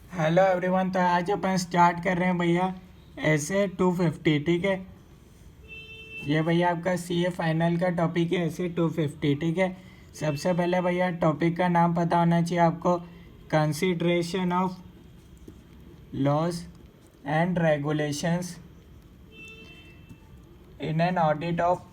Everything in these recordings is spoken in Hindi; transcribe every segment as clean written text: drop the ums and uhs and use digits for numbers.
Hello everyone. तो आज अपन स्टार्ट कर रहे हैं भैया ऐसे 250। ठीक है, ये भैया आपका सीए फाइनल का टॉपिक है ऐसे 250। ठीक है, सबसे पहले भैया टॉपिक का नाम पता होना चाहिए आपको। Consideration of laws and regulations in an audit of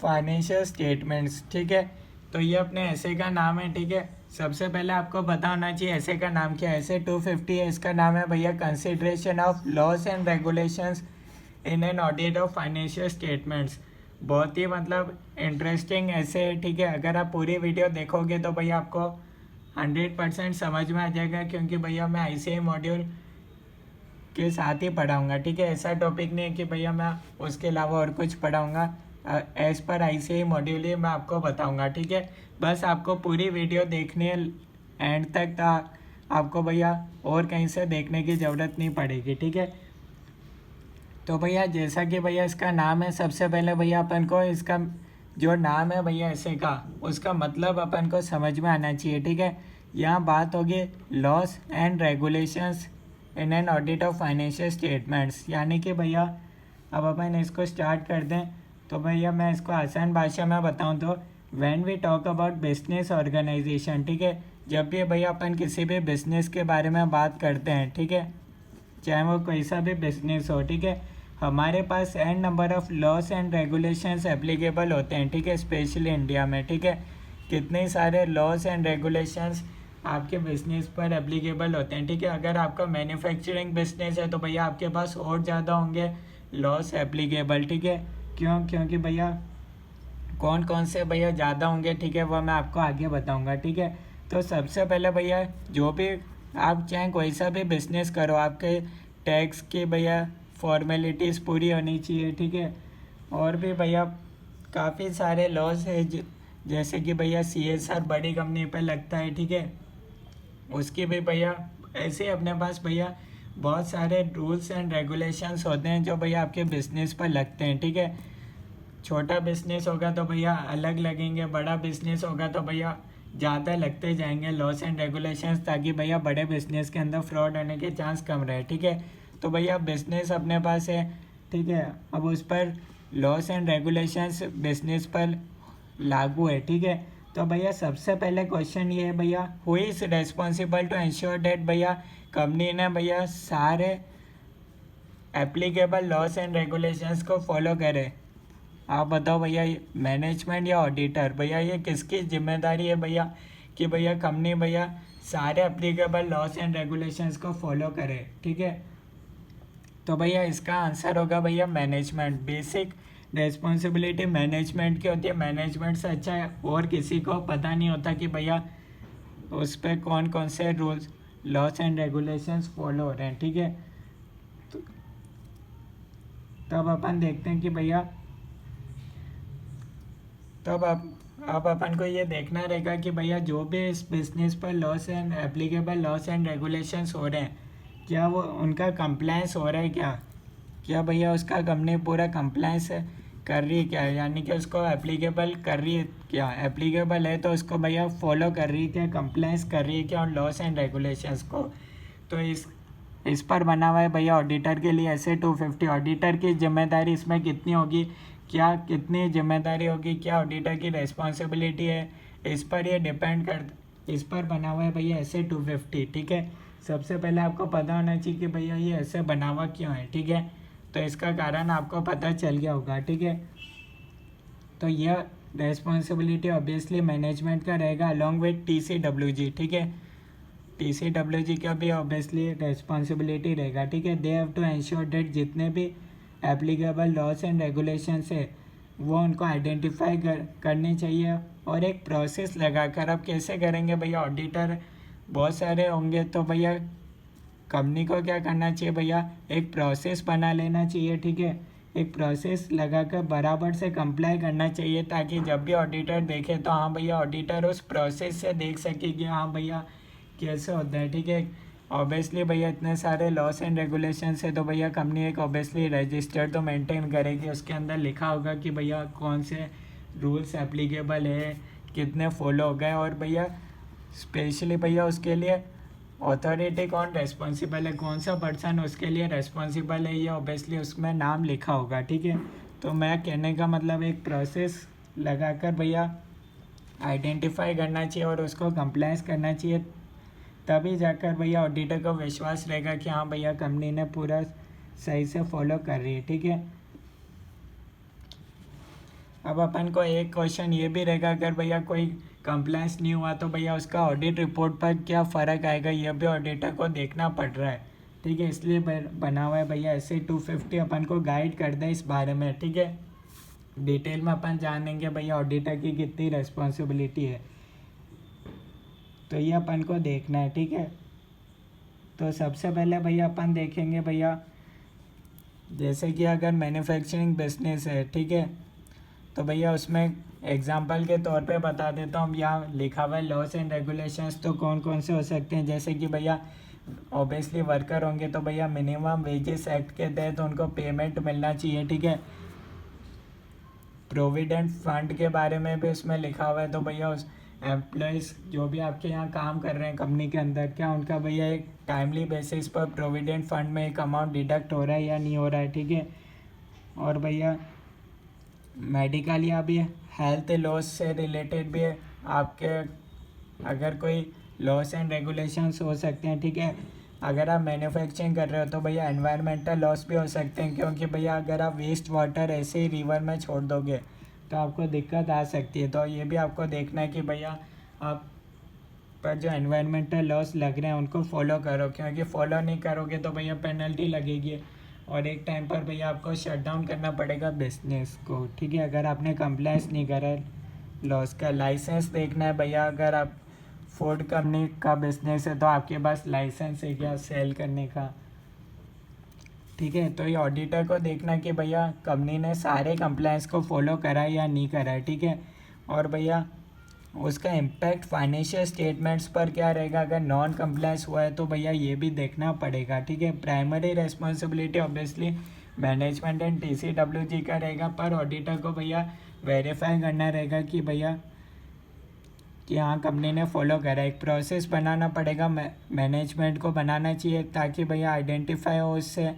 financial statements. ठीक है, तो ये अपने ऐसे का नाम है। ठीक है, सबसे पहले आपको पता होना चाहिए ऐसे का नाम क्या है। ऐसे 250 है, इसका नाम है भैया consideration of laws and regulations in an audit of financial statements. बहुत ही मतलब इंटरेस्टिंग ऐसे है। ठीक है, अगर आप पूरी वीडियो देखोगे तो भैया आपको 100% समझ में आ जाएगा, क्योंकि भैया मैं ICAI मॉड्यूल के साथ ही पढ़ाऊँगा। ठीक है, ऐसा टॉपिक नहीं है कि भैया मैं उसके अलावा और कुछ पढ़ाऊँगा। एज़ पर ICAI मॉड्यूल ही मैं आपको बताऊँगा। ठीक है, बस आपको पूरी वीडियो देखनी है एंड तक, आपको भैया और कहीं से देखने की ज़रूरत नहीं पड़ेगी। ठीक है, तो भैया जैसा कि भैया इसका नाम है, सबसे पहले भैया अपन को इसका जो नाम है भैया ऐसे का, उसका मतलब अपन को समझ में आना चाहिए। ठीक है, यहाँ बात होगी loss and regulations in an audit of financial statements, यानी कि भैया अब अपन इसको स्टार्ट कर दें। तो भैया मैं इसको आसान भाषा में बताऊँ तो when we talk about business organization, ठीक है, जब भी भैया अपन किसी भी बिजनेस के बारे में बात करते हैं, ठीक है, चाहे वो कैसा भी बिजनेस हो, ठीक है, हमारे पास N number of laws and regulations applicable होते हैं। ठीक है, स्पेशली इंडिया में। ठीक है, कितने सारे लॉस एंड रेगुलेशंस आपके बिजनेस पर एप्लीकेबल होते हैं। ठीक है, अगर आपका मैन्युफैक्चरिंग बिजनेस है तो भैया आपके पास और ज़्यादा होंगे लॉस एप्लीकेबल। ठीक है, क्योंकि भैया कौन कौन से भैया ज़्यादा होंगे, ठीक है, वह मैं आपको आगे बताऊंगा। ठीक है, तो सबसे पहले भैया जो भी आप चाहें कोई सा भी बिजनेस करो, आपके टैक्स की भैया फॉर्मेलिटीज़ पूरी होनी चाहिए। ठीक है, और भी भैया काफ़ी सारे लॉज है जैसे कि भैया CSR बड़ी कंपनी पर लगता है। ठीक है, उसके भी भैया ऐसे ही अपने पास भैया बहुत सारे रूल्स एंड रेगुलेशंस होते हैं जो भैया आपके बिजनेस पर लगते हैं। ठीक है, छोटा बिजनेस होगा तो भैया अलग लगेंगे, बड़ा बिजनेस होगा तो भैया ज़्यादा लगते जाएंगे लॉस एंड रेगुलेशंस, ताकि भैया बड़े बिजनेस के अंदर फ्रॉड होने के चांस कम रहे। ठीक है, तो भैया बिजनेस अपने पास है। ठीक है, अब उस पर लॉस एंड रेगुलेशंस बिजनेस पर लागू है। ठीक है, तो भैया सबसे पहले क्वेश्चन ये है भैया, who is responsible to ensure that, भैया कंपनी ने भैया सारे एप्लीकेबल लॉस एंड रेगुलेशंस को फॉलो करे। आप बताओ भैया, मैनेजमेंट या ऑडिटर, भैया ये किसकी जिम्मेदारी है भैया कि भैया कंपनी भैया सारे एप्लीकेबल लॉस एंड रेगुलेशंस को फॉलो करे। ठीक है, तो भैया इसका आंसर होगा भैया मैनेजमेंट। बेसिक रेस्पॉन्सिबिलिटी मैनेजमेंट की होती है। मैनेजमेंट से अच्छा है और किसी को पता नहीं होता कि भैया उस पर कौन कौन से rules loss and regulations follow हो रहे हैं। ठीक है, तो तब अपन देखते हैं कि भैया तब अब अपन को ये देखना रहेगा कि भैया जो भी इस बिजनेस पर loss and applicable laws and regulations हो रहे हैं, क्या वो उनका कंप्लायंस हो रहा है, क्या भैया उसका कंपनी पूरा कंप्लायंस कर रही है क्या, यानी कि उसको एप्लीकेबल कर रही है क्या, एप्लीकेबल है तो उसको भैया फॉलो कर रही है क्या, कंप्लायंस कर रही है क्या और लॉस एंड रेगुलेशंस को। तो इस पर बना हुआ है भैया ऑडिटर के लिए ऐसे 250। ऑडिटर की जिम्मेदारी इसमें कितनी होगी, क्या कितनी जिम्मेदारी होगी, क्या ऑडिटर की रिस्पॉन्सिबिलिटी है, इस पर ये डिपेंड कर, इस पर बना हुआ है भैया ऐसे 250। ठीक है, सबसे पहले आपको पता होना चाहिए कि भैया ये ऐसे बना हुआ क्यों है। ठीक है, तो इसका कारण आपको पता चल गया होगा। ठीक है, तो यह रेस्पॉन्सिबिलिटी ऑब्वियसली मैनेजमेंट का रहेगा अलॉन्ग विथ TCWG। ठीक है, TCWG का भी ऑब्वियसली रेस्पॉन्सिबिलिटी रहेगा। ठीक है, they have to ensure that जितने भी एप्लीकेबल लॉस एंड रेगुलेशंस है वो उनको आइडेंटिफाई करनी चाहिए और एक प्रोसेस लगाकर। अब कैसे करेंगे भैया, ऑडिटर बहुत सारे होंगे तो भैया कंपनी को क्या करना चाहिए भैया, एक प्रोसेस बना लेना चाहिए। ठीक है, एक प्रोसेस लगाकर बराबर से कंप्लाई करना चाहिए, ताकि जब भी ऑडिटर देखे तो हाँ भैया ऑडिटर उस प्रोसेस से देख सके कि हाँ भैया कैसे होता है। ठीक है, ऑब्वियसली भैया इतने सारे लॉस एंड रेगुलेशंस है तो भैया कंपनी एक ऑब्वियसली रजिस्टर तो मेंटेन करेगी, उसके अंदर लिखा होगा कि भैया कौन से रूल्स एप्लीकेबल है, कितने फॉलो हो गए, और भैया स्पेशली भैया उसके लिए अथॉरिटी कौन रेस्पॉन्सिबल है, कौन सा पर्सन उसके लिए रेस्पॉन्सिबल है, ये ऑब्वियसली उसमें नाम लिखा होगा, ठीक है। तो मैं कहने का मतलब एक प्रोसेस लगाकर भैया आइडेंटिफाई करना चाहिए और उसको कंप्लाइंस करना चाहिए, तभी जाकर भैया ऑडिटर को विश्वास रहेगा कि हाँ भैया कंपनी ने पूरा सही से फॉलो कर रही है, ठीक है। अब अपन को एक क्वेश्चन ये भी रहेगा, अगर भैया कोई कंप्लायंस नहीं हुआ तो भैया उसका ऑडिट रिपोर्ट पर क्या फ़र्क आएगा, ये भी ऑडिटर को देखना पड़ रहा है, ठीक है। इसलिए बना हुआ है भैया ऐसे 250 अपन को गाइड कर दे इस बारे में, ठीक है। डिटेल में अपन जानेंगे भैया ऑडिटर की कितनी रिस्पॉन्सिबिलिटी है, तो ये अपन को देखना है, ठीक है। तो सबसे पहले भैया अपन देखेंगे भैया, जैसे कि अगर मैन्युफैक्चरिंग बिजनेस है, ठीक है, तो भैया उसमें एग्जांपल के तौर पे बता देता हूँ, यहाँ लिखा हुआ है लॉस एंड रेगुलेशंस तो कौन कौन से हो सकते हैं। जैसे कि भैया ऑब्वियसली वर्कर होंगे तो भैया मिनिमम वेजेस एक्ट के तहत उनको पेमेंट मिलना चाहिए, ठीक है। प्रोविडेंट फंड के बारे में भी उसमें लिखा हुआ है, तो भैया उस एम्प्लॉयज़ जो भी आपके यहाँ काम कर रहे हैं कंपनी के अंदर, क्या उनका भैया एक टाइमली बेसिस पर प्रोविडेंट फंड में एक अमाउंट डिडक्ट हो रहा है या नहीं हो रहा है, ठीक है। और भैया मेडिकल या भी हेल्थ लॉस से रिलेटेड भी आपके अगर कोई लॉस एंड रेगुलेशंस हो सकते हैं, ठीक है। अगर आप मैन्युफैक्चरिंग कर रहे हो तो भैया एनवायरमेंटल लॉस भी हो सकते हैं, क्योंकि भैया अगर आप वेस्ट वाटर ऐसे ही रिवर में छोड़ दोगे तो आपको दिक्कत आ सकती है। तो ये भी आपको देखना है कि भैया आप पर जो एनवायरमेंटल लॉस लग रहे हैं उनको फॉलो करो, क्योंकि फॉलो नहीं करोगे तो भैया पेनल्टी लगेगी और एक टाइम पर भैया आपको शट डाउन करना पड़ेगा बिजनेस को, ठीक है, अगर आपने कंप्लायंस नहीं करा लॉस का। लाइसेंस देखना है भैया, अगर आप फूड कंपनी का बिजनेस है तो आपके पास लाइसेंस है क्या सेल करने का, ठीक है। तो ये ऑडिटर को देखना कि भैया कंपनी ने सारे कंप्लायंस को फॉलो करा है या नहीं करा है, ठीक है। और भैया उसका इम्पैक्ट फाइनेंशियल स्टेटमेंट्स पर क्या रहेगा, अगर नॉन कंप्लायंस हुआ है तो भैया ये भी देखना पड़ेगा, ठीक है। Primary responsibility obviously management and TCWG का रहेगा, पर ऑडिटर को भैया वेरीफाई करना रहेगा कि भैया कि हाँ कंपनी ने फॉलो करा। एक प्रोसेस बनाना पड़ेगा, मैनेजमेंट को बनाना चाहिए ताकि भैया आइडेंटिफाई हो उससे,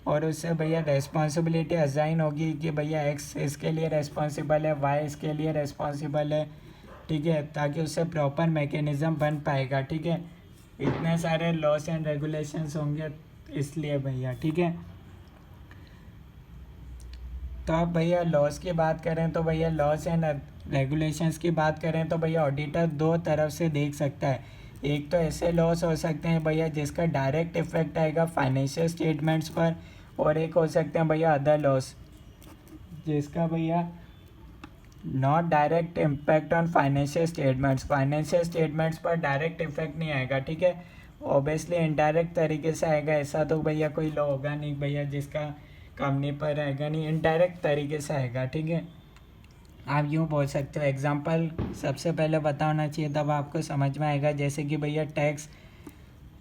और उससे भैया रेस्पॉन्सिबिलिटी असाइन होगी कि भैया एक्स इसके लिए रेस्पॉन्सिबल है, वाई इसके लिए रेस्पॉन्सिबल है, ठीक है, ताकि उससे प्रॉपर मैकेनिज़्म बन पाएगा, ठीक है। इतने सारे लॉस एंड रेगुलेशंस होंगे इसलिए भैया, ठीक है। तो अब भैया लॉस की बात करें तो भैया लॉस एंड रेगुलेशंस की बात करें तो भैया ऑडिटर दो तरफ से देख सकता है। एक तो ऐसे लॉस हो सकते हैं भैया जिसका डायरेक्ट इफेक्ट आएगा फाइनेंशियल स्टेटमेंट्स पर, और एक हो सकते हैं भैया अदर लॉस जिसका भैया not direct impact on financial statements पर डायरेक्ट इफेक्ट नहीं आएगा, ठीक है। ऑब्वियसली इनडायरेक्ट तरीके से आएगा, ऐसा तो भैया कोई लॉ होगा नहीं भैया जिसका कंपनी पर आएगा नहीं, इनडायरेक्ट तरीके से आएगा, ठीक है। आप यूँ बोल सकते हो, एग्जांपल सबसे पहले पता होना चाहिए तब आपको समझ में आएगा। जैसे कि भैया टैक्स,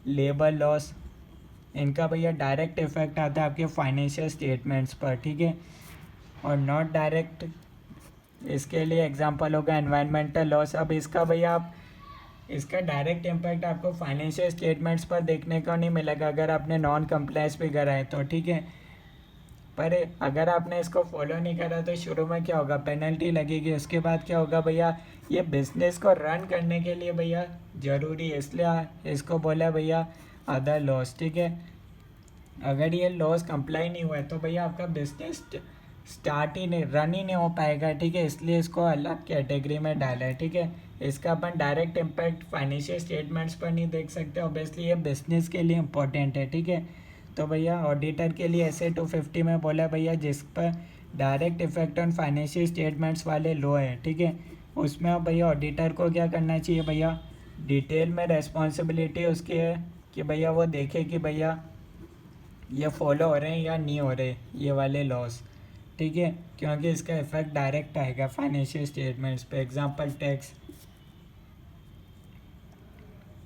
लेबर लॉस, इनका भैया डायरेक्ट इफेक्ट आता है आपके फाइनेंशियल स्टेटमेंट्स पर, ठीक है। और नॉट डायरेक्ट, इसके लिए एग्जांपल होगा एनवायरमेंटल लॉस। अब इसका भैया आप इसका डायरेक्ट इम्पैक्ट आपको फाइनेंशियल स्टेटमेंट्स पर देखने को नहीं मिलेगा अगर आपने नॉन कंप्लायंस भी करा है तो, ठीक है। पर अगर आपने इसको फॉलो नहीं करा तो शुरू में क्या होगा, पेनल्टी लगेगी। उसके बाद क्या होगा भैया, ये बिजनेस को रन करने के लिए भैया ज़रूरी है, इसलिए इसको बोला भैया अदर लॉस, ठीक है। अगर ये लॉस कंप्लाई नहीं हुआ है तो भैया आपका बिजनेस स्टार्ट ही नहीं, रन ही नहीं हो पाएगा, ठीक है। इसलिए इसको अलग कैटेगरी में डाला है, ठीक है। इसका अपन डायरेक्ट इम्पैक्ट फाइनेंशियल स्टेटमेंट्स पर नहीं देख सकते, ऑब्वियसली ये बिजनेस के लिए इम्पोर्टेंट है, ठीक है। तो भैया ऑडिटर के लिए ऐसे 250 में बोला भैया जिस पर direct effect on financial statements वाले लो है, ठीक है, उसमें अब भैया ऑडिटर को क्या करना चाहिए भैया, डिटेल में रेस्पॉन्सिबिलिटी उसकी है कि भैया वो देखे कि भैया ये फॉलो हो रहे हैं या नहीं हो रहे ये वाले लॉस, ठीक है, क्योंकि इसका इफेक्ट डायरेक्ट आएगा फाइनेंशियल स्टेटमेंट्स पे, एग्जांपल टैक्स,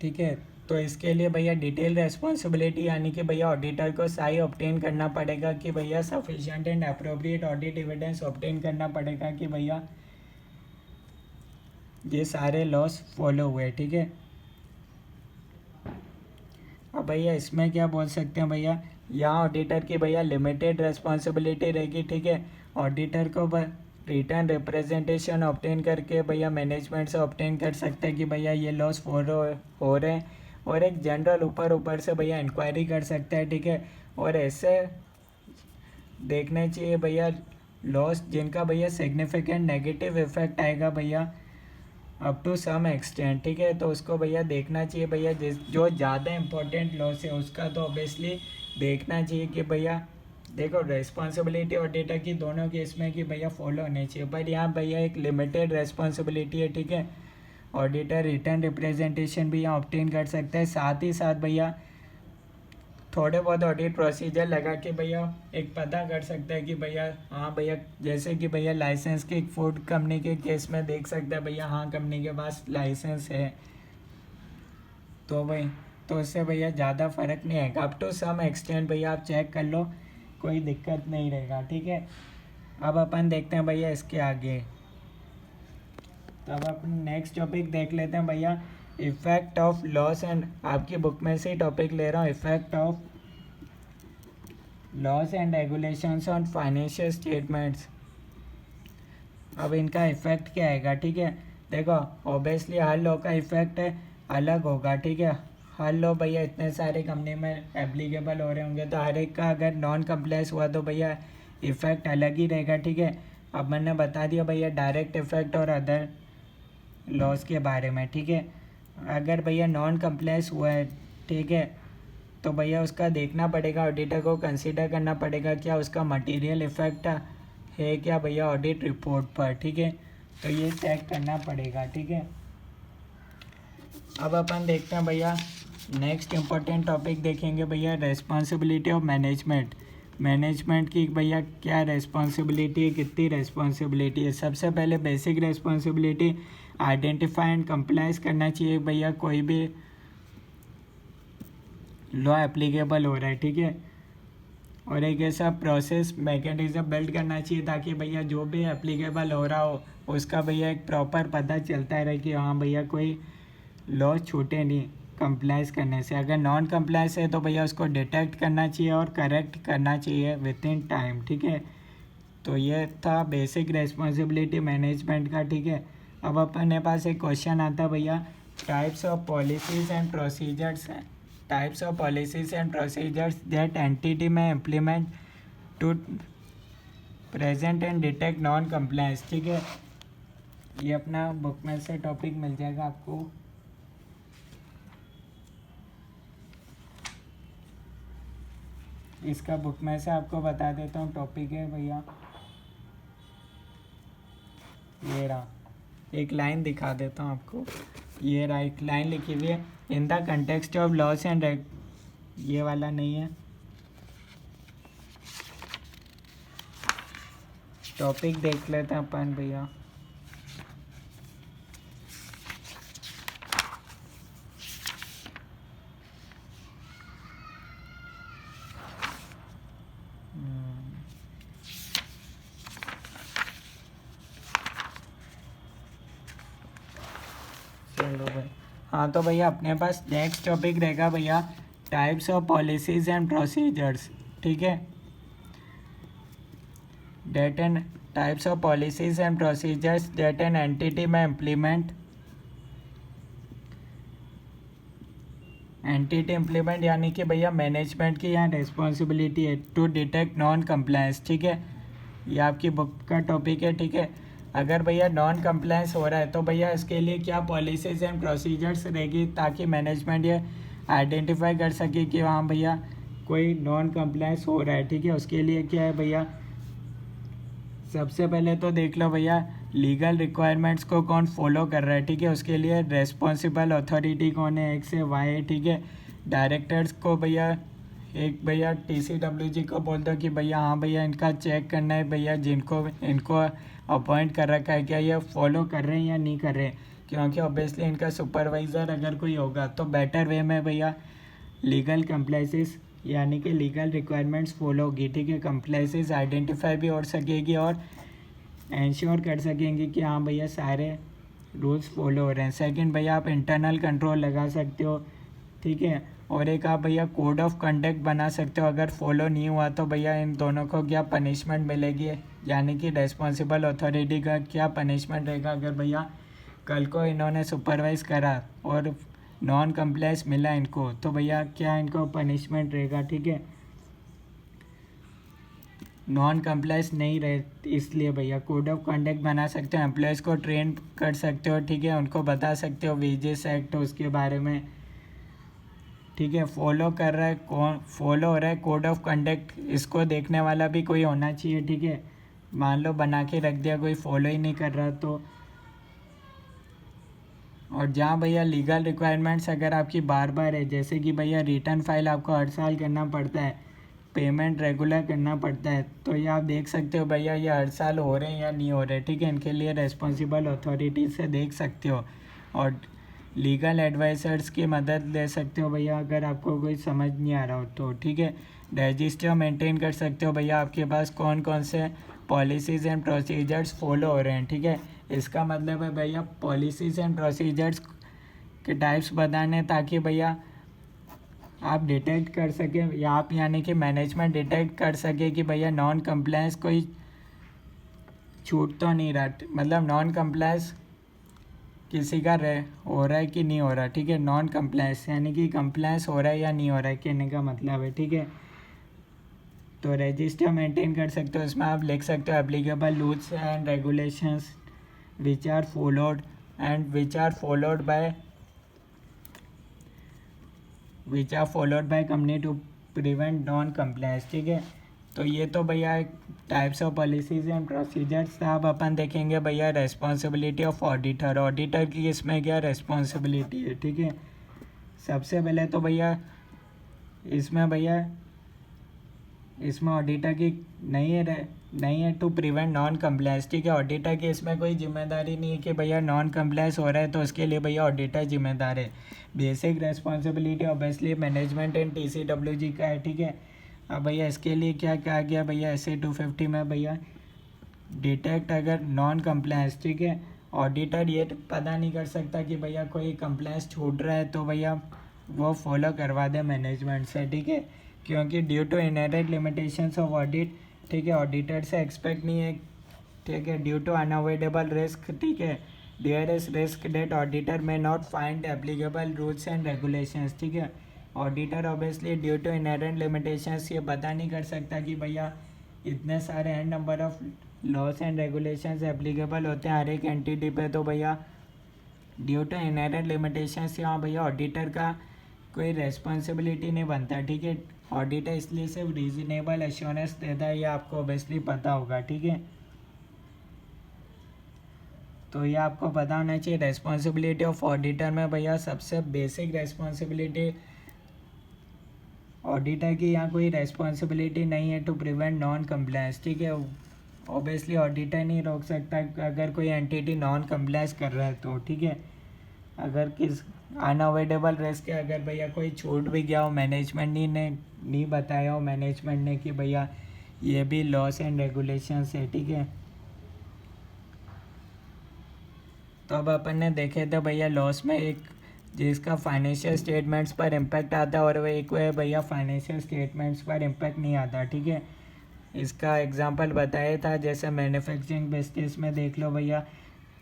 ठीक है। तो इसके लिए भैया डिटेल रेस्पॉन्सिबिलिटी यानी कि भैया ऑडिटर को सही ऑब्टेन करना पड़ेगा कि भैया sufficient and appropriate audit evidence obtain करना पड़ेगा कि भैया ये सारे लॉस फॉलो हुए, ठीक है। अब भैया इसमें क्या बोल सकते हैं भैया, यहाँ ऑडिटर की भैया लिमिटेड रिस्पॉन्सिबिलिटी रहेगी, ठीक है। ऑडिटर को रिटर्न रिप्रेजेंटेशन ऑब्टेन करके भैया मैनेजमेंट से ऑब्टेन कर सकते हैं कि भैया ये लॉस हो रहे हैं, और एक जनरल ऊपर से भैया इंक्वायरी कर सकता है, ठीक है। और ऐसे देखने चाहिए भैया लॉस जिनका भैया सिग्निफिकेंट नेगेटिव इफेक्ट आएगा भैया अप टू सम एक्सटेंट, ठीक है। तो उसको भैया देखना चाहिए भैया, जिस जो ज़्यादा इम्पोर्टेंट लॉस है उसका तो ऑब्वियसली देखना चाहिए कि भैया देखो रिस्पॉन्सिबिलिटी ऑडिटर की दोनों केस में कि भैया फॉलो होनी चाहिए, पर यहाँ भैया एक लिमिटेड रिस्पॉन्सिबिलिटी है, ठीक है। ऑडिटर रिटर्न रिप्रेजेंटेशन भी यहाँ ऑब्टेन कर सकता है, साथ ही साथ भैया थोड़े बहुत ऑडिट प्रोसीजर लगा के भैया एक पता कर सकता है कि भैया हाँ भैया, जैसे कि भैया लाइसेंस के फूड कंपनी के केस में देख सकता है भैया हाँ कंपनी के पास लाइसेंस है, तो भाई तो उससे भैया ज़्यादा फर्क नहीं आएगा, अप टू सम एक्सटेंट भैया आप चेक कर लो, कोई दिक्कत नहीं रहेगा, ठीक है। अब अपन देखते हैं भैया इसके आगे, तो अब अपन नेक्स्ट टॉपिक देख लेते हैं भैया, इफेक्ट ऑफ लॉस एंड, आपकी बुक में से ही टॉपिक ले रहा हूँ, effect of laws and regulations on financial statements. अब इनका इफेक्ट क्या आएगा, ठीक है। देखो ऑब्वियसली हर लॉ का इफेक्ट अलग होगा, ठीक है। हर लॉ भैया इतने सारे कंपनी में एप्लीकेबल हो रहे होंगे, तो हर एक का अगर नॉन कंप्लायंस हुआ तो भैया इफेक्ट अलग ही रहेगा, ठीक है। अब मैंने बता दिया भैया डायरेक्ट इफेक्ट और अदर लॉस के बारे में, ठीक है। अगर भैया नॉन कंप्लायंस हुआ है, ठीक है, तो भैया उसका देखना पड़ेगा, ऑडिटर को कंसीडर करना पड़ेगा क्या उसका मटेरियल इफेक्ट है क्या भैया ऑडिट रिपोर्ट पर, ठीक है। तो ये चेक करना पड़ेगा, ठीक है। अब अपन देखते हैं भैया नेक्स्ट इम्पोर्टेंट टॉपिक देखेंगे भैया, रेस्पॉन्सिबिलिटी ऑफ मैनेजमेंट। मैनेजमेंट की भैया क्या रेस्पॉन्सिबिलिटी है, कितनी रेस्पॉन्सिबिलिटी है। सबसे पहले basic responsibility identify and compliance करना चाहिए भैया, कोई भी लॉ एप्लीकेबल हो रहा है, ठीक है। और एक ऐसा प्रोसेस मैकेनिज्म बिल्ड करना चाहिए ताकि भैया जो भी एप्लीकेबल हो रहा हो उसका भैया एक प्रॉपर पता चलता रहे कि हाँ भैया कोई लॉ छूटे नहीं कंप्लाइंस करने से। अगर नॉन कंप्लाइंस है तो भैया उसको डिटेक्ट करना चाहिए और करेक्ट करना चाहिए विद इन टाइम, ठीक है। तो ये था बेसिक रेस्पॉन्सिबिलिटी मैनेजमेंट का, ठीक है। अब अपने पास एक क्वेश्चन आता है भैया, types of policies and procedures हैं, types of policies and procedures that entity में implement to present and detect non compliance, ठीक है। ये अपना बुक में से टॉपिक मिल जाएगा आपको। इसका बुक में से आपको बता देता हूँ टॉपिक है भैया, ये रहा, एक लाइन दिखा देता हूँ आपको, ये रहा एक लाइन लिखी हुई है, in the context of laws and, ये वाला नहीं है, टॉपिक देख लेते हैं अपन भैया। चलो भाई, हाँ तो भैया अपने पास नेक्स्ट टॉपिक रहेगा भैया, types of policies and procedures, ठीक है। That and types of policies and procedures that an entity में इम्प्लीमेंट, एंटिटी इम्प्लीमेंट यानी कि भैया मैनेजमेंट की यहाँ रिस्पॉन्सिबिलिटी है टू डिटेक्ट नॉन कंप्लायंस, ठीक है। ये आपकी बुक का टॉपिक है, ठीक है। अगर भैया नॉन कंप्लायंस हो रहा है तो भैया इसके लिए क्या पॉलिसीज एंड प्रोसीजर्स रहेगी ताकि मैनेजमेंट ये आइडेंटिफाई कर सके कि हाँ भैया कोई नॉन कंप्लायंस हो रहा है, ठीक है। उसके लिए क्या है भैया, सबसे पहले तो देख लो भैया लीगल रिक्वायरमेंट्स को कौन फॉलो कर रहा है, ठीक है। उसके लिए रेस्पॉन्सिबल अथॉरिटी कौन है, एक्स है वाई है, ठीक है। डायरेक्टर्स को भैया एक भैया TCWG को बोल दो कि भैया हाँ भैया इनका चेक करना है भैया, जिनको इनको अपॉइंट कर रखा है क्या ये फॉलो कर रहे हैं या नहीं कर रहे हैं, क्योंकि ऑब्वियसली इनका सुपरवाइज़र अगर कोई होगा तो बेटर वे में भैया लीगल कंप्लाइंसेस यानी कि लीगल रिक्वायरमेंट्स फॉलो होगी, ठीक है। कंप्लाइंसेस आइडेंटिफाई भी हो सकेगी और इंश्योर कर सकेंगे कि हाँ भैया सारे रूल्स फॉलो हो रहे हैं। सेकंड भैया आप इंटरनल कंट्रोल लगा सकते हो, ठीक है। और एक आप भैया कोड ऑफ कंडक्ट बना सकते हो। अगर फॉलो नहीं हुआ तो भैया इन दोनों को क्या पनिशमेंट मिलेगी, यानी कि रेस्पॉन्सिबल अथॉरिटी का क्या पनिशमेंट रहेगा अगर भैया कल को इन्होंने सुपरवाइज़ करा और नॉन कंप्लायंस मिला इनको, तो भैया क्या इनको पनिशमेंट रहेगा। ठीक है, नॉन कंप्लायंस नहीं रहे इसलिए भैया कोड ऑफ कंडक्ट बना सकते हो, एम्प्लॉयज़ को ट्रेन कर सकते हो। ठीक है, उनको बता सकते हो वेजेस एक्ट उसके बारे में। ठीक है, फॉलो कर रहा है कौन, फॉलो हो रहा है कोड ऑफ कंडक्ट, इसको देखने वाला भी कोई होना चाहिए। ठीक है, मान लो बना के रख दिया, कोई फॉलो ही नहीं कर रहा तो। और जहाँ भैया लीगल रिक्वायरमेंट्स अगर आपकी बार बार है, जैसे कि भैया रिटर्न फाइल आपको हर साल करना पड़ता है, पेमेंट रेगुलर करना पड़ता है, तो ये आप देख सकते हो भैया ये हर साल हो रहे हैं या नहीं हो रहे। ठीक है, इनके लिए रेस्पॉन्सिबल अथॉरिटी से देख सकते हो और लीगल एडवाइज़र्स की मदद ले सकते हो भैया अगर आपको कोई समझ नहीं आ रहा हो तो। ठीक है, रजिस्टर मेंटेन कर सकते हो भैया आपके पास कौन कौन से पॉलिसीज़ एंड प्रोसीजर्स फॉलो हो रहे हैं। ठीक है, इसका मतलब है भैया पॉलिसीज़ एंड प्रोसीजर्स के टाइप्स बताने ताकि भैया आप डिटेक्ट कर सकें, या आप यानी कि मैनेजमेंट डिटेक्ट कर सके कि भैया नॉन कंप्लायंस कोई छूट तो नहीं रहा, मतलब नॉन कंप्लायंस किसी का हो रहा है कि नहीं हो रहा। ठीक है, नॉन कंप्लायंस यानी कि कंप्लायंस हो रहा है या नहीं हो रहा है कहने का मतलब है। ठीक है, तो रजिस्टर मेंटेन कर सकते हो, इसमें आप लिख सकते हो applicable rules and regulations which are followed and which are followed by company to prevent non compliance. ठीक है, तो ये तो भैया types of policies and procedures. अब अपन देखेंगे भैया रेस्पॉन्सिबिलिटी ऑफ ऑडिटर। ऑडिटर की इसमें क्या रेस्पॉन्सिबिलिटी है। ठीक है, सबसे पहले तो भैया इसमें ऑडिटर की नहीं है टू प्रिवेंट नॉन कंप्लायंस। ठीक है, ऑडिटर की इसमें कोई जिम्मेदारी नहीं है कि भैया नॉन कंप्लायंस हो रहा है तो उसके लिए भैया ऑडिटर जिम्मेदार है। Basic responsibility obviously management and TCWG का है। ठीक है, अब भैया इसके लिए क्या कहा गया भैया SA 250 में भैया डिटेक्ट अगर नॉन कंप्लायंस। ठीक है, ऑडिटर ये पता नहीं कर सकता कि भैया कोई कंप्लायंस छूट रहा है तो भैया वो फॉलो करवा दे मैनेजमेंट से। ठीक है, क्योंकि due to inherent limitations of audit. ठीक है, ऑडिटर से एक्सपेक्ट नहीं है। ठीक है, ड्यू टू अनअवॉइडेबल रिस्क। ठीक है, there is risk that auditor may not find applicable rules and regulations. ठीक है, auditor obviously due to inherent limitations ये पता नहीं कर सकता कि भैया इतने सारे and number of laws and regulations applicable होते हैं हर एक एंटिटी पे, तो भैया ड्यू टू इनहेरेंट लिमिटेशंस यहाँ भैया ऑडिटर का कोई रेस्पॉन्सिबिलिटी नहीं बनता। ठीक है, ऑडिटर इसलिए सिर्फ रीजनेबल एश्योरेंस देता है, ये आपको ऑब्वियसली पता होगा। ठीक है, तो ये आपको पता होना चाहिए। रेस्पॉन्सिबिलिटी ऑफ ऑडिटर में भैया सबसे बेसिक रेस्पॉन्सिबिलिटी ऑडिटर की यहाँ कोई रेस्पॉन्सिबिलिटी नहीं है टू प्रिवेंट नॉन कंप्लायंस। ठीक है, ऑब्वियसली ऑडिटर नहीं रोक सकता अगर कोई एंटिटी नॉन कंप्लायंस कर रहा है तो। ठीक है, अगर किस अनअवॉइडेबल रिस्क है, अगर भैया कोई छूट भी गया हो, मैनेजमेंट नहीं बताया हो मैनेजमेंट ने कि भैया ये भी लॉस एंड रेगुलेशंस है। ठीक है, तो अब अपन ने देखे थे भैया लॉस में एक जिसका फाइनेंशियल स्टेटमेंट्स पर इम्पैक्ट आता है और वो एक है भैया फाइनेंशियल स्टेटमेंट्स पर इम्पैक्ट नहीं आता। ठीक है, इसका एग्जांपल बताया था, जैसे मैन्युफैक्चरिंग बिजनेस में देख लो भैया,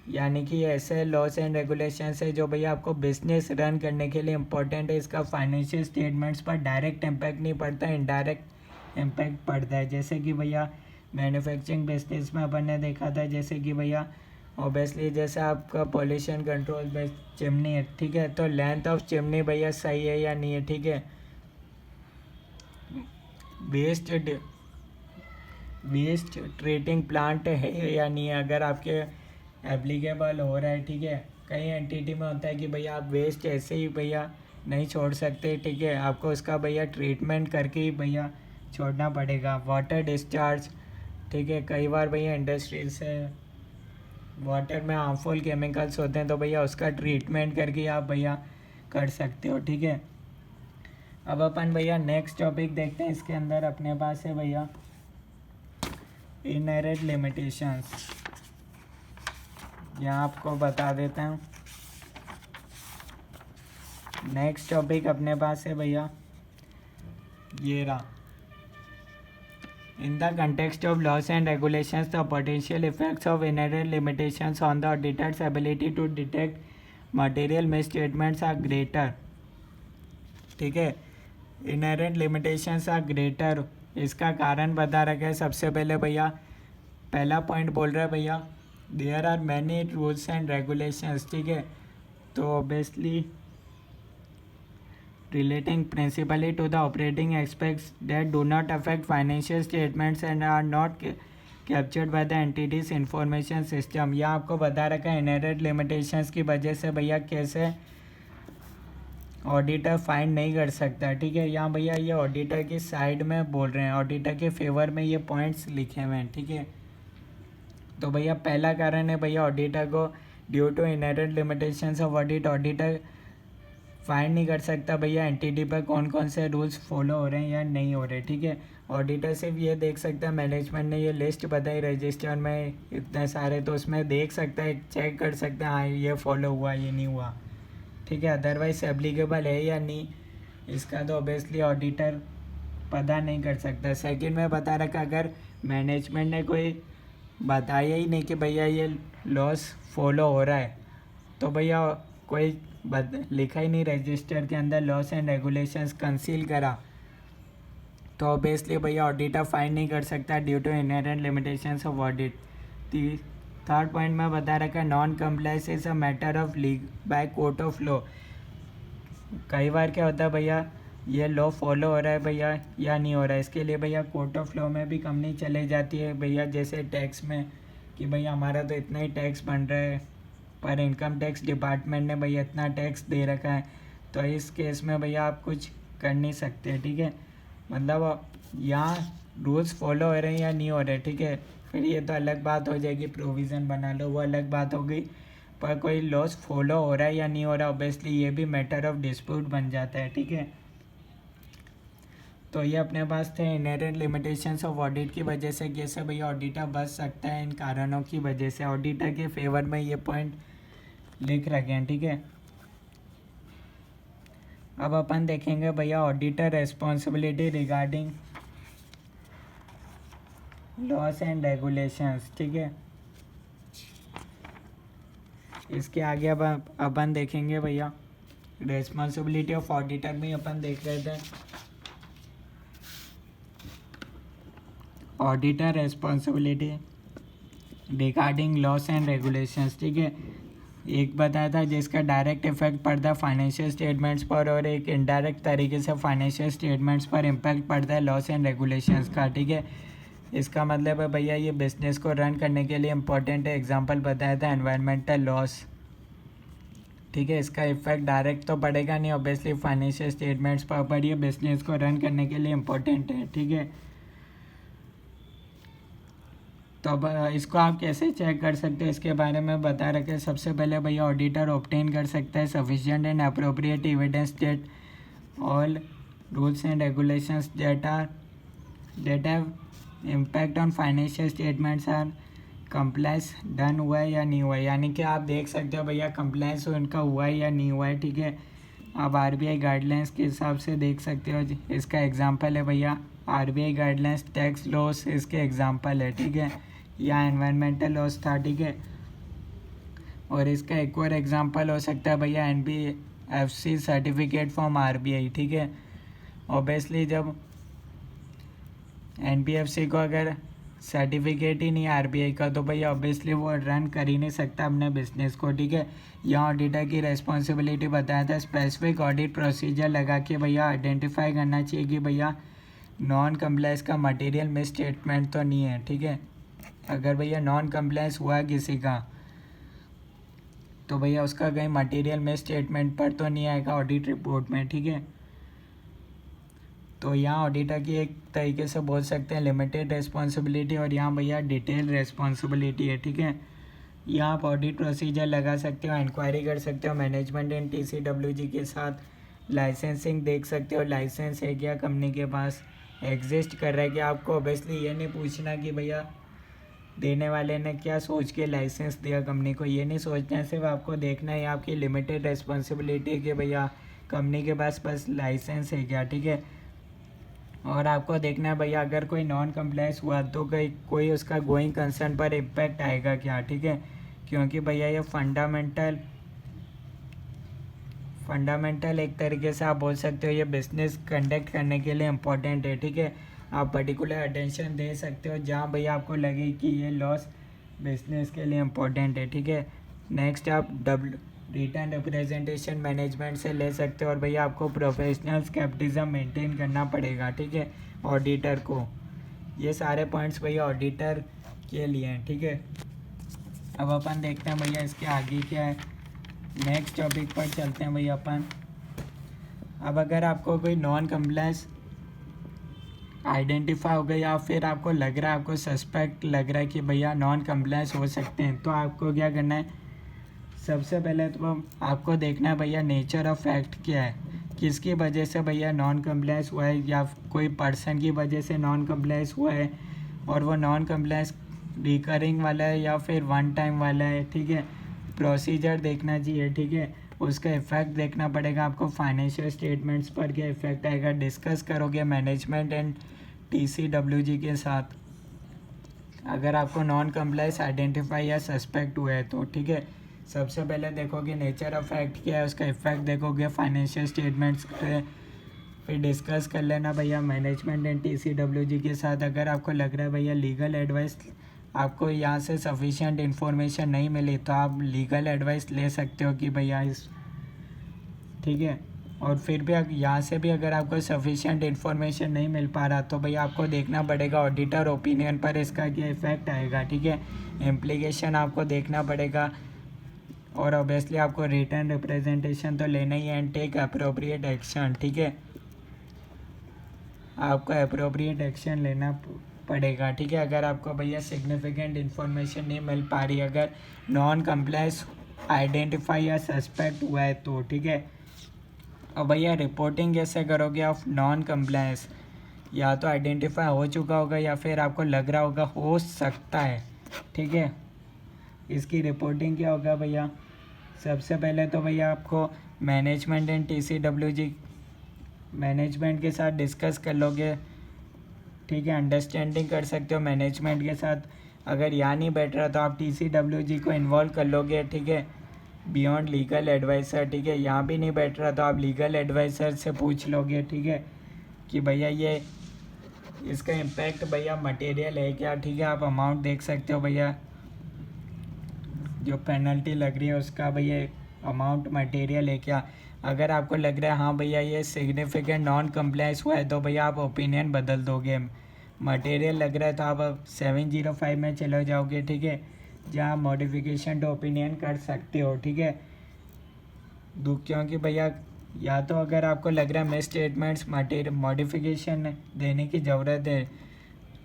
यानी कि ऐसे लॉस एंड रेगुलेशंस है जो भैया आपको बिजनेस रन करने के लिए इम्पोर्टेंट है। इसका फाइनेंशियल स्टेटमेंट्स पर डायरेक्ट इम्पैक्ट नहीं पड़ता, इनडायरेक्ट इम्पैक्ट पड़ता है। जैसे कि भैया मैन्युफैक्चरिंग बिजनेस में अपन ने देखा था, जैसे कि भैया ऑब्वियसली जैसे आपका पॉल्यूशन कंट्रोल बेस्ड चिमनी है। ठीक है, तो लेंथ ऑफ चिमनी भैया सही है या नहीं है। ठीक है, वेस्ट ट्रीटिंग प्लांट है या नहीं है, अगर आपके एप्लीकेबल हो रहा है। ठीक है, कई एंटिटी में होता है कि भैया आप वेस्ट ऐसे ही भैया नहीं छोड़ सकते। ठीक है, आपको उसका भैया ट्रीटमेंट करके ही भैया छोड़ना पड़ेगा। Water discharge. ठीक है, कई बार भैया इंडस्ट्री से वाटर में हार्मफुल केमिकल्स होते हैं तो भैया उसका ट्रीटमेंट करके आप भैया कर सकते हो। ठीक है, अब अपन भैया नेक्स्ट टॉपिक देखते हैं। इसके अंदर अपने पास है भैया इनहेरेंट लिमिटेशंस। यहाँ आपको बता देता हूँ, नेक्स्ट टॉपिक अपने पास है भैया ये रहा, in the context of laws and regulations the potential effects of inherent limitations on the auditor's ability to detect material misstatements are greater। ठीक है, इनहेरेंट लिमिटेशंस आर ग्रेटर, इसका कारण बता रखा है। सबसे पहले भैया पहला पॉइंट बोल रहा है भैया there are many rules and regulations. ठीक है, तो obviously relating principally to the operating aspects that do not affect financial statements and are not captured by the entity's information system। यह आपको बता रखा है इनहेरेंट लिमिटेशंस की वजह से भैया कैसे ऑडिटर फाइंड नहीं कर सकता। ठीक है, यहाँ भैया ये ऑडिटर की साइड में बोल रहे हैं, ऑडिटर के फेवर में ये पॉइंट्स लिखे हुए हैं। ठीक है, तो भैया पहला कारण है भैया ऑडिटर को due to inherent limitations of auditor find नहीं कर सकता भैया एंटिटी पर कौन कौन से रूल्स फॉलो हो रहे हैं या नहीं हो रहे। ठीक है, ऑडिटर सिर्फ ये देख सकता है, मैनेजमेंट ने ये लिस्ट बताई रजिस्टर में इतने सारे, तो उसमें देख सकता है, चेक कर सकता है हाँ ये फॉलो हुआ ये नहीं हुआ। ठीक है, अदरवाइज एप्लीकेबल है या नहीं इसका तो ऑब्वियसली ऑडिटर पता नहीं कर सकता। सेकंड में बता रखा अगर मैनेजमेंट ने कोई बताया ही नहीं कि भैया ये लॉस फॉलो हो रहा है, तो भैया कोई लिखा ही नहीं रजिस्टर के अंदर लॉस एंड रेगुलेशंस कंसील करा, तो ऑब्वियसली भैया ऑडिटर फाइंड नहीं कर सकता due to inherent limitations of audit. Third point में बता रखा non compliance is a matter of league by court of law. कई बार क्या होता है भैया ये लॉ फॉलो हो रहा है भैया या नहीं हो रहा है, इसके लिए भैया कोर्ट ऑफ लॉ में भी कंपनी चले जाती है भैया, जैसे टैक्स में कि भैया हमारा तो इतना ही टैक्स बन रहा है पर इनकम टैक्स डिपार्टमेंट ने भैया इतना टैक्स दे रखा है, तो इस केस में भैया आप कुछ कर नहीं सकते। ठीक है, मतलब यहाँ रूल्स फॉलो हो रहे हैं या नहीं हो रहे। ठीक है, फिर ये तो अलग बात हो जाएगी, प्रोविज़न बना लो वो अलग बात हो गई, पर कोई लॉस फॉलो हो रहा है या नहीं हो रहा ऑब्वियसली ये भी मैटर ऑफ डिस्प्यूट बन जाता है। ठीक है, तो ये अपने पास थे इनहेरेंट लिमिटेशंस ऑफ ऑडिट की वजह से कैसे भैया ऑडिटर बच सकता है इन कारणों की वजह से, ऑडिटर के फेवर में ये पॉइंट लिख रखे हैं। ठीक है, अब अपन देखेंगे भैया auditor responsibility regarding loss and regulations. ठीक है, इसके आगे अब अपन देखेंगे भैया रेस्पॉन्सिबिलिटी ऑफ ऑडिटर में अपन देख रहे थे auditor responsibility regarding loss and regulations. ठीक है, एक बताया था जिसका डायरेक्ट इफेक्ट पड़ता है फाइनेंशियल स्टेटमेंट्स पर और एक इनडायरेक्ट तरीके से फाइनेंशियल स्टेटमेंट्स पर इम्पैक्ट पड़ता है लॉस एंड रेगुलेशंस का। ठीक है, इसका मतलब है भैया ये बिजनेस को रन करने के लिए इम्पोर्टेंट है। एग्जांपल बताया था एनवायरमेंटल लॉस। ठीक है, इसका इफेक्ट डायरेक्ट तो पड़ेगा नहीं ऑब्वियसली फाइनेंशियल स्टेटमेंट्स पर ये बिजनेस को रन करने के लिए इम्पोर्टेंट है। ठीक है, तो अब इसको आप कैसे चेक कर सकते हैं इसके बारे में बता रखे। सबसे पहले भैया ऑडिटर ऑब्टेन कर सकता है sufficient and appropriate evidence that all rules and regulations that have impact on financial statements are compliance done हुआ है या नहीं हुआ है, यानी कि आप देख सकते हो भैया कंप्लायंस उनका हुआ है या नहीं हुआ है। ठीक है, आप आरबीआई गाइडलाइंस के हिसाब से देख सकते हो। इसका एग्जांपल है भैया आरबीआई गाइडलाइंस टैक्स लॉस इसके एग्जांपल है। ठीक है, या एनवायरमेंटल लॉस था। ठीक है, और इसका एक और एग्जांपल हो सकता है भैया एनबीएफसी सर्टिफिकेट फ्रॉम आरबीआई। ठीक है, ऑब्वियसली जब एनबीएफसी को अगर सर्टिफिकेट ही नहीं आरबीआई का तो भैया ऑब्वियसली वो रन कर ही नहीं सकता अपने बिजनेस को। ठीक है, यहाँ ऑडिटर की रेस्पॉन्सिबिलिटी बताया था स्पेसिफिक ऑडिट प्रोसीजर लगा के भैया आइडेंटिफाई करना चाहिए कि भैया नॉन कंप्लायंस का मटेरियल मिस स्टेटमेंट तो नहीं है। ठीक है, अगर भैया नॉन कंप्लायंस हुआ किसी का तो भैया उसका कहीं मटेरियल मिस स्टेटमेंट पर तो नहीं आएगा ऑडिट रिपोर्ट में। ठीक है, तो यहाँ ऑडिटर की एक तरीके से बोल सकते हैं लिमिटेड रेस्पॉन्सिबिलिटी और यहाँ भैया डिटेल रेस्पॉन्सिबिलिटी है। ठीक है, यहाँ आप ऑडिट प्रोसीजर लगा सकते हो, इंक्वायरी कर सकते हो मैनेजमेंट एंड टीसीडब्ल्यूजी के साथ, लाइसेंसिंग देख सकते हो लाइसेंस है क्या कंपनी के पास, एग्जिस्ट कर रहा है कि आपको ऑब्वियसली ये नहीं पूछना कि भैया देने वाले ने क्या सोच के लाइसेंस दिया कंपनी को, ये नहीं सोचना है। सिर्फ आपको देखना है आपकी लिमिटेड रिस्पॉन्सिबिलिटी कि भैया कंपनी के पास बस लाइसेंस है क्या, ठीक है। और आपको देखना है भैया अगर कोई नॉन कंप्लायंस हुआ तो कोई उसका गोइंग कंसर्न पर इम्पैक्ट आएगा क्या, ठीक है। क्योंकि भैया ये फंडामेंटल एक तरीके से आप बोल सकते हो ये बिजनेस कंडक्ट करने के लिए इम्पोर्टेंट है, ठीक है। आप पर्टिकुलर अटेंशन दे सकते हो जहाँ भैया आपको लगे कि ये लॉस बिजनेस के लिए इम्पोर्टेंट है, ठीक है। नेक्स्ट आप रिटर्न रिप्रेजेंटेशन मैनेजमेंट से ले सकते हो। और भैया आपको प्रोफेशनल स्केप्टिज्म मेंटेन करना पड़ेगा, ठीक है, ऑडिटर को। ये सारे पॉइंट्स भैया ऑडिटर के लिए हैं, ठीक है। अब अपन देखते हैं भैया इसके आगे क्या है। नेक्स्ट टॉपिक पर चलते हैं भैया अपन। अब अगर आपको कोई नॉन कंप्लायंस आइडेंटिफाई हो गया या फिर आपको लग रहा है, आपको सस्पेक्ट लग रहा है कि भैया नॉन कंप्लायंस हो सकते हैं, तो आपको क्या करना है, सबसे पहले तो आपको देखना है भैया नेचर ऑफ फैक्ट क्या है, किसकी वजह से भैया नॉन कंप्लायंस हुआ है, या कोई पर्सन की वजह से नॉन कंप्लायंस हुआ है, और वो नॉन कंप्लायंस रिकरिंग वाला है या फिर वन टाइम वाला है, ठीक है। प्रोसीजर देखना चाहिए, ठीक है। उसका इफेक्ट देखना पड़ेगा आपको, फाइनेंशियल स्टेटमेंट्स पर क्या इफेक्ट आएगा, डिस्कस करोगे मैनेजमेंट एंड TCWG के साथ अगर आपको नॉन कंप्लायंस आइडेंटिफाई या सस्पेक्ट हुआ है तो, ठीक है। सबसे पहले देखोगे नेचर ऑफ फैक्ट क्या है, उसका इफेक्ट देखोगे फाइनेंशियल स्टेटमेंट्स पे, फिर डिस्कस कर लेना भैया मैनेजमेंट एंड TCWG के साथ। अगर आपको लग रहा है भैया लीगल एडवाइस आपको यहाँ से सफिशिएंट इन्फॉर्मेशन नहीं मिली तो आप लीगल एडवाइस ले सकते हो कि भैया ठीक है। और फिर भी यहाँ से भी अगर आपको सफिशिएंट इन्फॉर्मेशन नहीं मिल पा रहा तो भैया आपको देखना पड़ेगा ऑडिटर ओपिनियन पर इसका क्या इफेक्ट आएगा, ठीक है। इम्प्लीकेशन आपको देखना पड़ेगा, और ऑब्वियसली आपको रिटर्न रिप्रेजेंटेशन तो लेना ही है एंड टेक अप्रोप्रिएट एक्शन, ठीक है। आपको अप्रोप्रिएट एक्शन लेना पड़ेगा, ठीक है। अगर आपको भैया सिग्निफिकेंट इन्फॉर्मेशन नहीं मिल पा रही, अगर नॉन कंप्लायंस आइडेंटिफाई या सस्पेक्ट हुआ है तो, ठीक है। और भैया रिपोर्टिंग कैसे करोगे ऑफ नॉन कंप्लायंस, या तो आइडेंटिफाई हो चुका होगा या फिर आपको लग रहा होगा हो सकता है, ठीक है। इसकी रिपोर्टिंग क्या होगा भैया, सबसे पहले तो भैया आपको मैनेजमेंट एंड TCWG मैनेजमेंट के साथ डिस्कस कर लोगे, ठीक है। अंडरस्टैंडिंग कर सकते हो मैनेजमेंट के साथ। अगर यहाँ नहीं बैठ रहा तो आप TCWG को इन्वॉल्व कर लोगे, ठीक है, बियॉन्ड लीगल एडवाइज़र, ठीक है। यहाँ भी नहीं बैठ रहा तो आप लीगल एडवाइज़र से पूछ लोगे, ठीक है, कि भैया ये इसका इम्पैक्ट भैया मटेरियल है क्या, ठीक है। आप अमाउंट देख सकते हो भैया, जो पेनल्टी लग रही है उसका भैया अमाउंट मटेरियल है क्या। अगर आपको लग रहा है हाँ भैया ये सिग्निफिकेंट नॉन कंप्लायंस हुआ है तो भैया आप ओपिनियन बदल दोगे। मटेरियल लग रहा है तो आप 705 में चले जाओगे, ठीक है, जहाँ मॉडिफिकेशन टू ओपिनियन कर सकते हो, ठीक है। क्योंकि भैया या तो अगर आपको लग रहा है मिस स्टेटमेंट्स मॉडिफिकेशन देने की ज़रूरत है,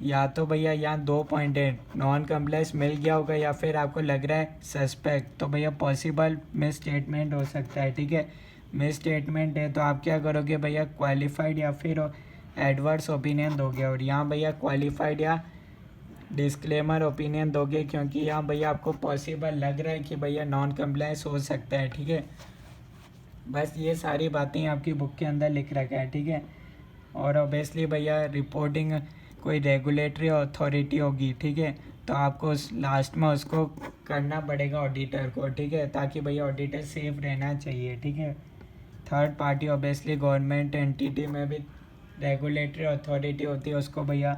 या तो भैया यहाँ 2 पॉइंट है, नॉन कंप्लायंस मिल गया होगा या फिर आपको लग रहा है सस्पेक्ट, तो भैया पॉसिबल मिस स्टेटमेंट हो सकता है, ठीक है। मिस स्टेटमेंट है तो आप क्या करोगे भैया, क्वालिफाइड या फिर एडवर्स ओपिनियन दोगे, और यहाँ भैया क्वालिफाइड या डिस्क्लेमर ओपिनियन दोगे, क्योंकि यहाँ भैया आपको पॉसिबल लग रहा है कि भैया नॉन कंप्लायंस हो सकता है, ठीक है। बस ये सारी बातें आपकी बुक के अंदर लिख रखा है, ठीक है। और ऑब्वियसली भैया रिपोर्टिंग कोई रेगुलेटरी अथॉरिटी होगी, ठीक है, तो आपको लास्ट में उसको करना पड़ेगा ऑडिटर को, ठीक है, ताकि भैया ऑडिटर सेफ रहना चाहिए, ठीक है। Third party obviously government entity में भी रेगुलेटरी अथॉरिटी होती है, उसको भैया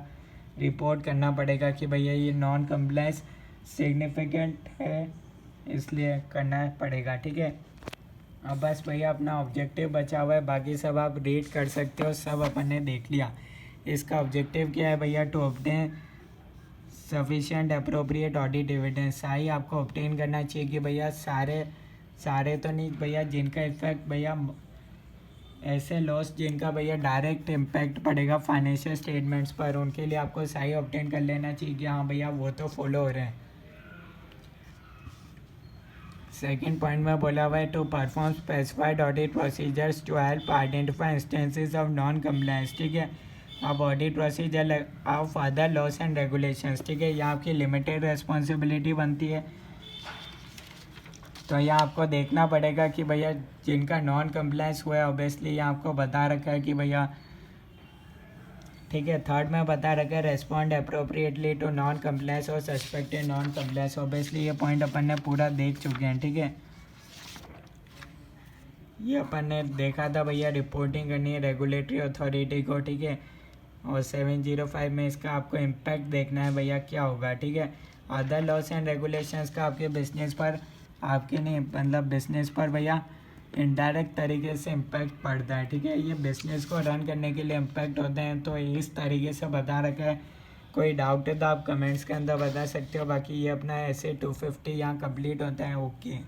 रिपोर्ट करना पड़ेगा कि भैया ये नॉन कंप्लायंस सिग्निफिकेंट है, इसलिए करना पड़ेगा, ठीक है। अब बस भैया अपना ऑब्जेक्टिव बचा हुआ है, बाकी सब आप रीड कर सकते हो, सब अपन ने देख लिया। इसका ऑब्जेक्टिव क्या है भैया, to obtain sufficient appropriate audit evidence. ही आपको ऑब्टेन करना चाहिए कि भैया सारे तो नहीं भैया, जिनका इफेक्ट भैया ऐसे लॉस जिनका भैया डायरेक्ट इम्पैक्ट पड़ेगा फाइनेंशियल स्टेटमेंट्स पर, उनके लिए आपको सही ऑब्टेन कर लेना चाहिए कि हाँ भैया वो तो फॉलो हो रहे हैं। सेकेंड पॉइंट में बोला हुआ है to perform specified audit procedures to help identify instances of non compliance, ठीक है। अब audit procedure of other laws and regulations, ठीक है, यहाँ आपकी लिमिटेड रिस्पॉन्सिबिलिटी बनती है। तो यहाँ आपको देखना पड़ेगा कि भैया जिनका नॉन कंप्लायंस हुआ है, ऑब्वियसली यहाँ आपको बता रखा है कि भैया, ठीक है, थर्ड में बता रखा है respond appropriately to non compliance और सस्पेक्टेड नॉन कंप्लायंस। ऑब्वियसली ये पॉइंट अपन ने पूरा देख चुके हैं, ठीक है, ये अपन ने देखा था भैया, रिपोर्टिंग करनी है रेगुलेटरी अथॉरिटी को, ठीक है, और 705 में इसका आपको इम्पैक्ट देखना है भैया क्या होगा, ठीक है। अदर लॉस एंड रेगुलेशंस का आपके बिजनेस पर, आपके नहीं मतलब बिजनेस पर भैया इनडायरेक्ट तरीके से इम्पैक्ट पड़ता है, ठीक है, ये बिजनेस को रन करने के लिए इम्पैक्ट होते हैं। तो इस तरीके से बता रखा है। कोई डाउट है तो आप कमेंट्स के अंदर बता सकते हो। बाकी ये अपना ऐसे 250 यहाँ कंप्लीट होता है। ओके।